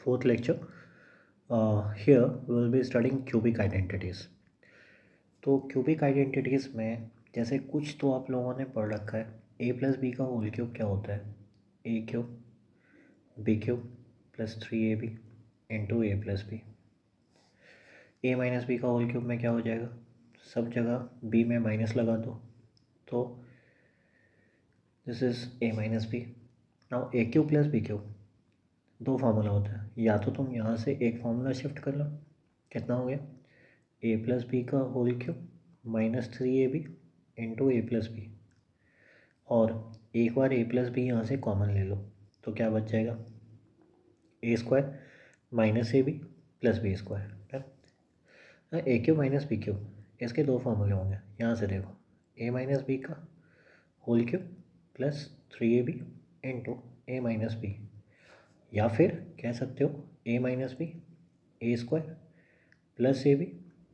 fourth lecture. Here we will be studying cubic identities. तो cubic identities में जैसे कुछ तो आप लोगों ने पढ़ रखा है, ए प्लस बी का होल क्यूब क्या होता है, a cube b cube plus 3ab into a plus b. A minus b का होल क्यूब में क्या हो जाएगा, सब जगह बी में माइनस लगा दो तो this is a minus b. Now a cube plus b cube दो फार्मूला होता है, या तो तुम यहाँ से एक फार्मूला शिफ्ट कर लो, कितना हो गया ए प्लस बी का whole cube minus 3ab into a plus b, और एक बार ए प्लस बी यहाँ से कॉमन ले लो तो क्या बच जाएगा a square minus a b plus b square. A cube minus b cube, इसके दो फार्मूले होंगे, यहाँ से देखो ए माइनस बी का whole cube plus 3ab into a minus b, या फिर कह सकते हो a minus b a square plus a b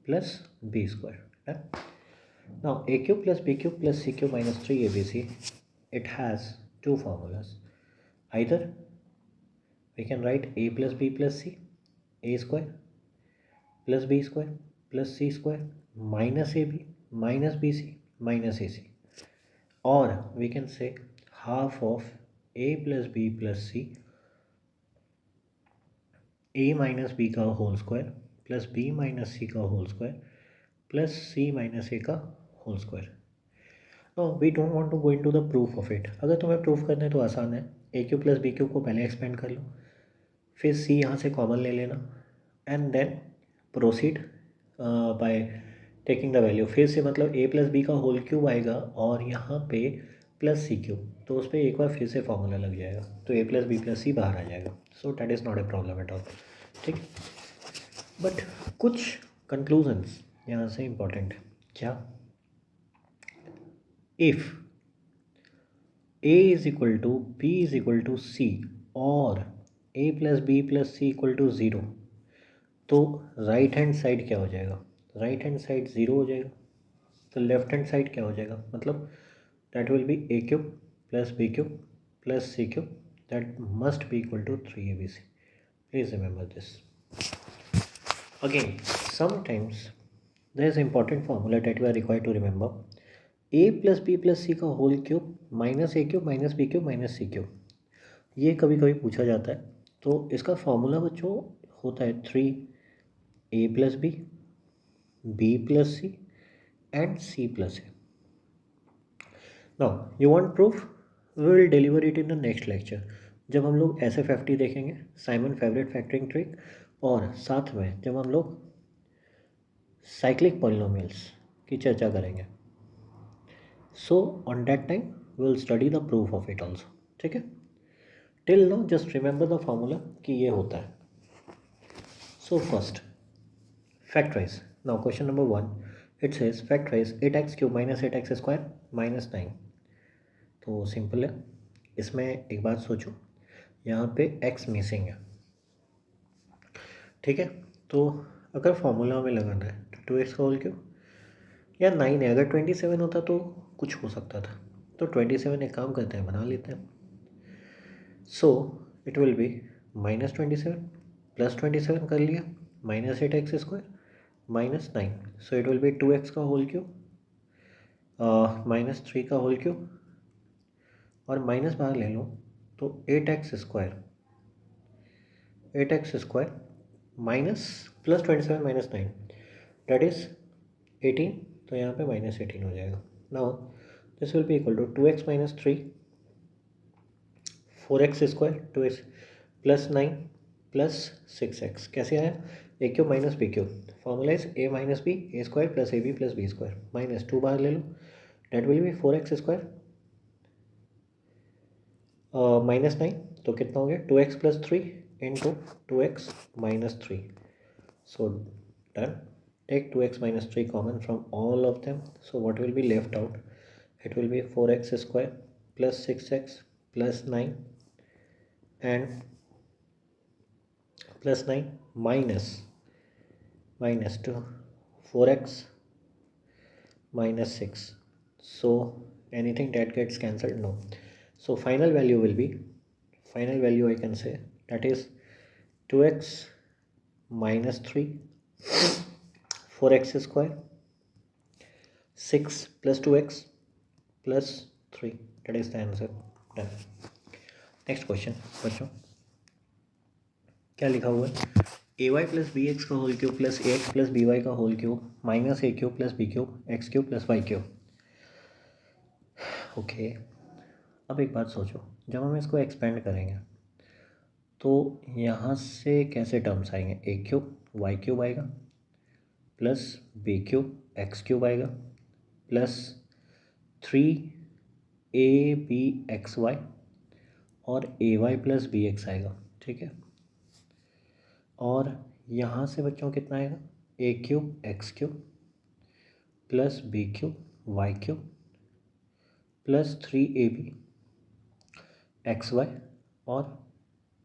plus b square. Now a cube plus b cube plus c cube minus 3abc, it has two formulas. Either we can write a plus b plus c, a square plus b square plus c square minus ab minus bc minus ac, or we can say half of a plus b plus c, a minus b का whole square plus b minus c का whole square plus c minus a का whole square. We don't want to go into the proof of it. अगर तुम्हें proof करना है तो आसान है, a cube plus b cube को पहले एक्सपेंड कर लो, फिर सी यहाँ से कॉमन ले लेना and then proceed by taking the value. फिर से मतलब ए प्लस बी का होल क्यूब आएगा और यहाँ पे प्लस सी क्यूब, तो उस पर एक बार फिर से फॉर्मूला लग जाएगा तो ए प्लस बी प्लस सी बाहर आ जाएगा। So that is not a problem at all, ठीक। बट कुछ कंक्लूजन्स यहाँ से इम्पॉर्टेंट है। क्या, if a is equal to b is equal to c और a plus b plus c equal to 0, तो राइट हैंड साइड क्या हो जाएगा, राइट हैंड साइड 0 हो जाएगा, तो लेफ्ट हैंड साइड क्या हो जाएगा, मतलब that will be a cube plus b cube plus c cube that must be equal to 3abc। Please remember this. Again sometimes there is important formula that you are required to remember, a plus b plus c का whole cube minus a cube minus b cube minus c cube, ये कभी कभी पूछा जाता है। तो इसका formula बच्चों होता है 3a plus b plus c and c plus a. Now you want proof, we will deliver it in the next lecture, जब हम लोग SFFT देखेंगे, साइमन फेवरेट फैक्टरिंग ट्रिक, और साथ में जब हम लोग साइक्लिक पॉलिनोमियल्स की चर्चा करेंगे। So on that time we will study the proof of it also, ठीक है। Till now just remember the formula कि ये होता है। So first factorise. Now question number 1, it says factorise 8x cube minus 8x square minus 9। तो simple है, इसमें एक बात सोचो, यहाँ पे x मिसिंग है, ठीक है। तो अगर फॉर्मूला में लगाना है तो 2x का होल क्यूब या 9 है, अगर 27 होता तो कुछ हो सकता था, तो 27 एक काम करते हैं, बना लेते हैं। So it will B minus 27 plus 27 कर लिया minus 8x square minus 9, so it will B 2x का होल क्यूब माइनस 3 का होल क्यूब, और माइनस बाहर ले लो तो 8x square minus plus 27 minus 9 that is 18, तो यहाँ पे माइनस 18 हो जाएगा। Now this will be equal to 2x minus 3 4x square 2x plus 9 plus 6x, कैसे आया, a cube minus b cube, formula is a minus b a square plus a b plus b square, minus 2 बाहर ले लो that will be 4x square minus 9, तो कितना हो गया 2x plus 3 into 2x minus 3। So done, take 2x minus 3 common from all of them, so what will be left out, it will be 4x square plus 6x plus 9 and plus 9 minus 2 4x minus 6, so anything that gets cancelled, no, so final value will be, final value I can say that is 2x minus 3, 4x square, 6 plus 2x plus 3. That is the answer. Done. Next question बच्चों, क्या लिखा हुआ है? A y plus b x का whole cube plus a x plus b y का whole cube minus a cube plus b cube x cube plus y cube. Okay, अब एक बात सोचो, जब हम इसको एक्सपेंड करेंगे तो यहाँ से कैसे टर्म्स आएंगे? ए क्यूब वाई क्यूब आएगा plus b cube x cube आएगा प्लस 3 AB XY और AY प्लस बी एक्स आएगा. ठीक है, और यहाँ से बच्चों कितना आएगा? A cube x cube plus b cube y cube plus 3AB XY और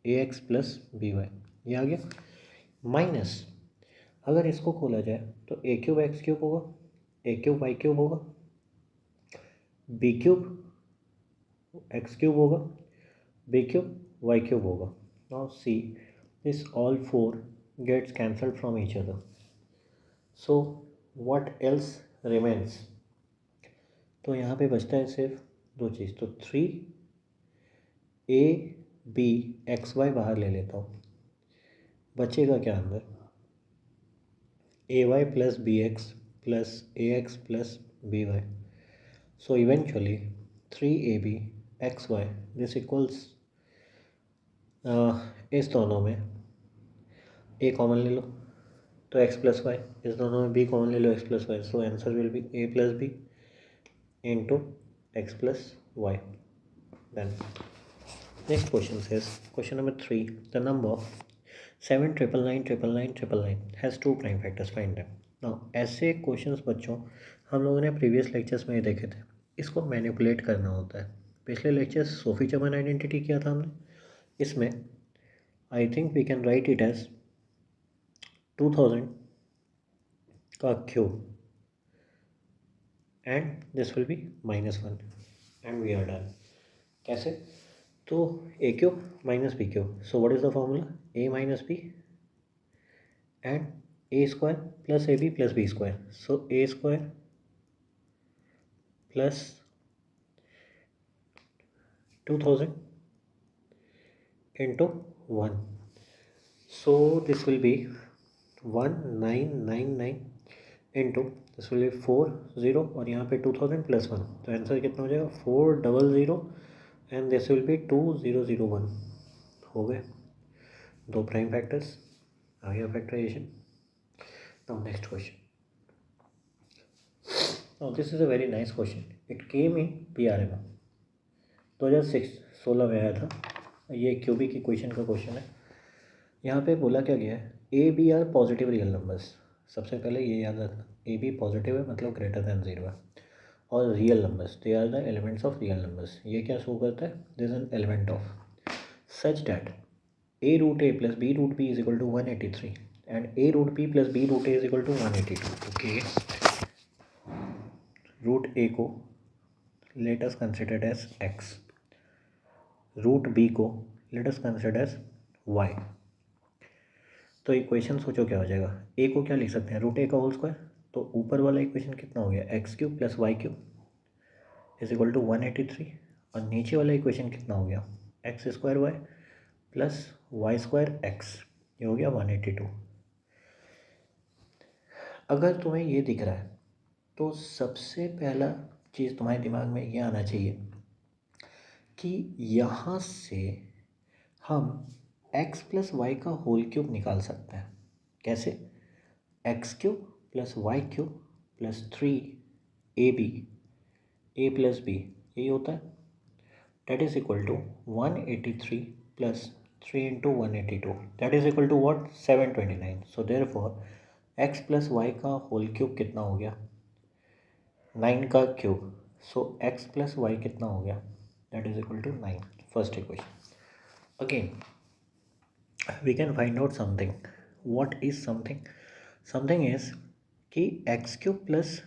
AX प्लस BY. ये आ गया. माइनस, अगर इसको खोला जाए तो ए क्यूब एक्स क्यूब होगा, ए क्यूब वाई क्यूब होगा, बी क्यूब एक्स क्यूब होगा, बी क्यूब वाई क्यूब होगा. Now see, this all four gets cancelled from each other. So what else remains? तो यहाँ पे बचता है सिर्फ दो चीज़. तो 3AB XY बाहर ले लेता हूँ, बचेगा क्या अंदर? AY plus BX plus AX plus BY. So eventually 3AB XY this equals इस दोनों में a कॉमन ले लो तो x प्लस वाई, इस दोनों में b कॉमन ले लो x plus y. So answer will be a plus b into x plus y. Then next question says, question number 3, the number 7999999 has 2 prime factors, find them. Now ऐसे questions बच्चों हम लोगों ने previous lectures में देखे थे. इसको manipulate करना होता है. पिछले लेक्चर्स सोफी चमन आइडेंटिटी किया था हमने. इसमें I think we can write it as 2000 का cube and this will be -1 and we are done. कैसे? तो a cube minus b cube. So what is the formula? A minus b and a square plus a b plus b square. So a square plus 2000 into 1. So this will be 1999 into this will be 40 और यहाँ पे 2000 plus 1. तो answer कितना हो जाएगा? 400 and this will B 2001. हो गए दो प्राइम फैक्टर्स, आ गया factorisation. Now next question. Now this is a very nice question. It came in PRM 2016 में आया था. ये क्यूबी की क्वेश्चन का क्वेश्चन है. यहाँ पे बोला क्या गया है? A b are positive real numbers. सबसे पहले ये याद रखना, ए बी पॉजिटिव है मतलब ग्रेटर दैन 0 है, और real numbers they are the elements of real numbers. ये क्या शो करता है? This an element of such that a root a plus b root b is equal to 183 and a root b plus b root a is equal to 182. Okay, root a को let us consider as x, root b को let us consider as y. तो equation सोचो क्या हो जाएगा? ए को क्या लिख सकते हैं? रूट ए का होल स्क्वायर. तो ऊपर वाला इक्वेशन कितना हो गया? X cube plus y cube is equal to 183. और नीचे वाला इक्वेशन कितना हो गया? X square y plus y square x, ये हो गया 182. अगर तुम्हें ये दिख रहा है तो सबसे पहला चीज़ तुम्हारे दिमाग में ये आना चाहिए कि यहाँ से हम x प्लस वाई का होल क्यूब निकाल सकते हैं. कैसे? X cube plus y cube plus 3AB a plus b, यही होता है. That is equal to 183 plus 3 into 182, that is equal to what? 729. So therefore x plus y का whole cube कितना हो गया? 9 का cube. So x plus y कितना हो गया? That is equal to 9. First equation. Again we can find out something. what is something? something is कि x cube plus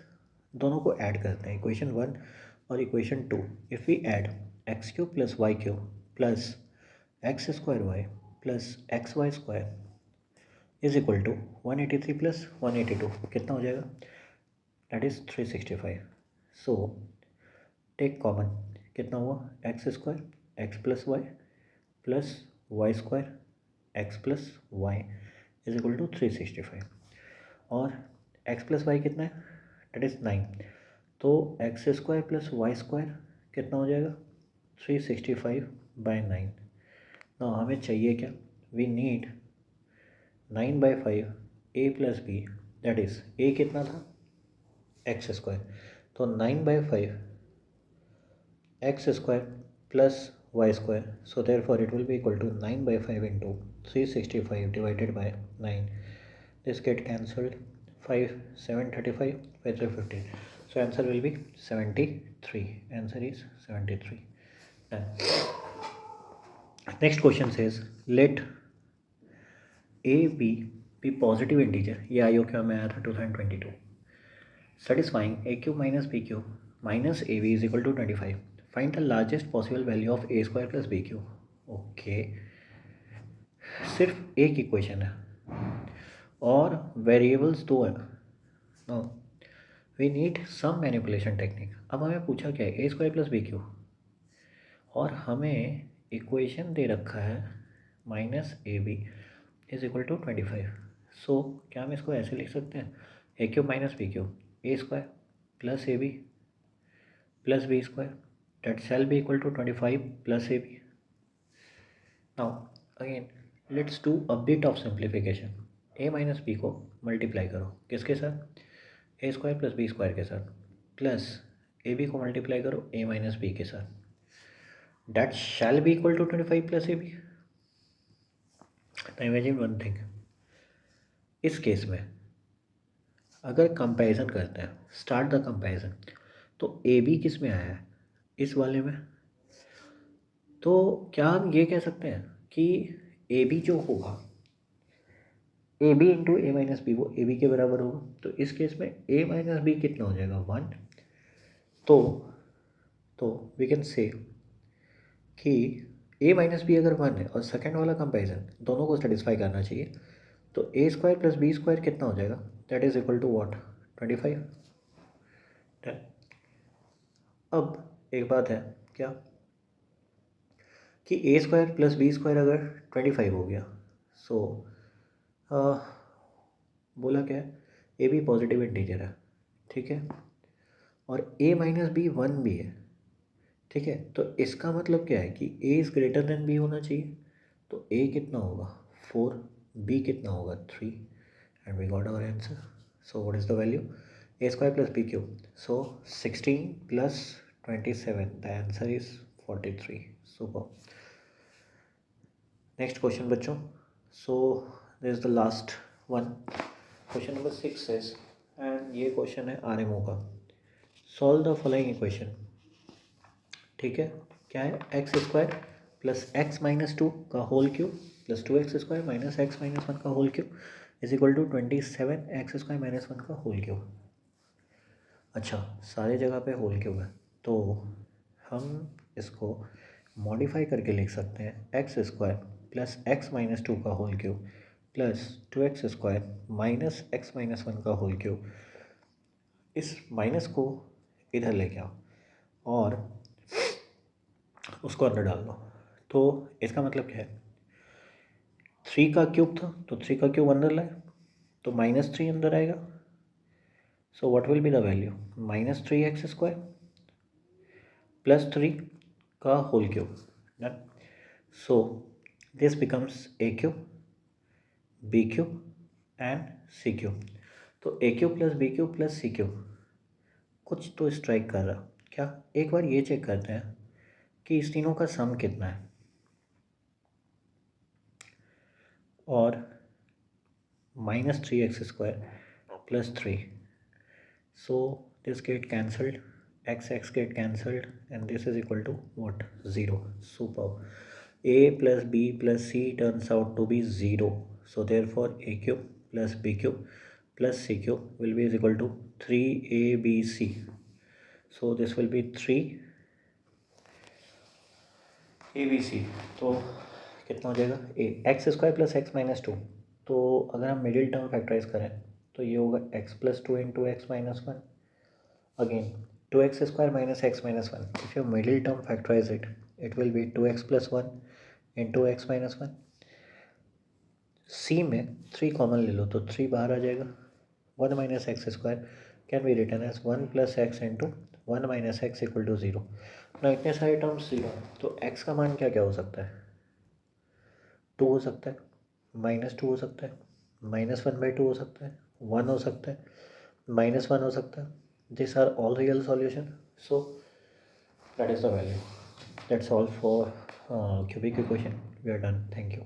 दोनों को ऐड करते हैं, इक्वेशन 1 और equation 2. If we add x cube plus y cube plus x square y plus x y square is equal to 183 plus 182 कितना हो जाएगा? That is 365. So take common, कितना हुआ? X square x plus y square x plus y is equal to 365. और x plus y कितना है? That is 9. तो x square plus y square कितना हो जाएगा? 365/9. ना हमें चाहिए क्या? We need 9/5 a plus b, that is a कितना था? X square. तो 9/5 x square plus y square. So therefore it will be equal to 9/5 into 365 divided by 9. This get cancelled. 5 7 35 5 3 15. So answer will be 73. Answer is 73. Done. Next question says let a be positive integer. ये IOQ में आया था 2022. Satisfying a cube minus b cube minus ab is equal to 25. Find the largest possible value of a square plus b cube. Okay. सिर्फ एक equation है और variables दो है. No we need some manipulation technique. अब हमें पूछा क्या है? A square plus b cube और हमें इक्वेशन दे रखा है minus a b is equal to 25. So क्या हम इसको ऐसे लिख सकते हैं? A cube minus b cube a square plus a b plus b square that shall be equal to 25 plus a b. Now again let's do a bit of simplification. A minus b को multiply करो किसके साथ? A square plus b square के साथ plus a b को multiply करो a minus b के साथ. That shall be equal to 25 plus a b. Imagine one thing, इस केस में अगर कंपैरिजन करते हैं, स्टार्ट द कंपैरिजन, तो ए बी किस में आया है? इस वाले में. तो क्या हम ये कह सकते हैं कि ए बी जो होगा a b into a minus b वो ए बी के बराबर होगा. तो इस केस में ए माइनस बी कितना हो जाएगा? 1. तो वी कैन से कि ए माइनस बी अगर 1 है और सेकेंड वाला कंपेरिजन दोनों को सेटिस्फाई करना चाहिए, तो a square plus b square कितना हो जाएगा? That is equal to what? 25. अब एक बात है क्या कि a square plus b square अगर 25 हो गया, सो बोला क्या है? ए बी पॉजिटिव इंटीजर है, ठीक है, और ए माइनस बी 1 भी है, ठीक है. तो इसका मतलब क्या है कि a is greater than b होना चाहिए. तो ए कितना होगा? 4. बी कितना होगा? 3. And we got our answer. So what is the value? A square plus b cube. So 16 plus 27. The answer is 43. Super. Next question बच्चों. So this is the last one. Question number 6 is, and ये question है RMO का. Solve the following equation. ठीक है, क्या है? X square plus x minus 2 का whole cube plus 2x square minus x minus 1 का whole cube is equal to 27 x square minus 1 का होल क्यूब. अच्छा, सारे जगह पे होल क्यूब है, तो हम इसको मॉडिफाई करके लिख सकते हैं x square plus x minus 2 का whole cube plus 2x square minus x minus 1 का होल क्यूब. इस माइनस को इधर लेके आओ और उसको अंदर डाल दो. तो इसका मतलब क्या है? 3 का क्यूब था तो 3 का क्यूब अंदर लाए तो -3 अंदर आएगा. So what will be the value? -3x square plus 3 का whole cube. Done. So this becomes a cube b cube and c cube. तो a cube plus b cube plus c cube कुछ तो strike कर रहा. क्या? एक बार ये check करते हैं कि इस तीनों का सम कितना है. और -3x square plus 3. So this get cancelled, x get cancelled, and this is equal to what? 0. Superb. A plus b plus c turns out to be 0. So therefore a cube plus b cube plus c cube will be is equal to 3abc. So this will be 3 abc. तो कितना हो जाएगा a x square plus x minus two. तो अगर हम middle term factorise करें तो ये होगा x plus two into x minus one. Again two x square minus x minus one, if you middle term factorize it will be two x plus one into x minus one. C में three common ले लो तो three बाहर आ जाएगा। One minus x square can be written as one plus x into one minus x equal to zero. ना इतने सारे टर्म्स ज़ीरो, तो एक्स का मान क्या क्या हो सकता है? टू हो सकता है, माइनस टू हो सकता है, माइनस वन बाई टू हो सकता है, वन हो सकता है, माइनस वन हो सकता है। This are all real solution, so that is the value. That's all for cubic equation. We are done. Thank you.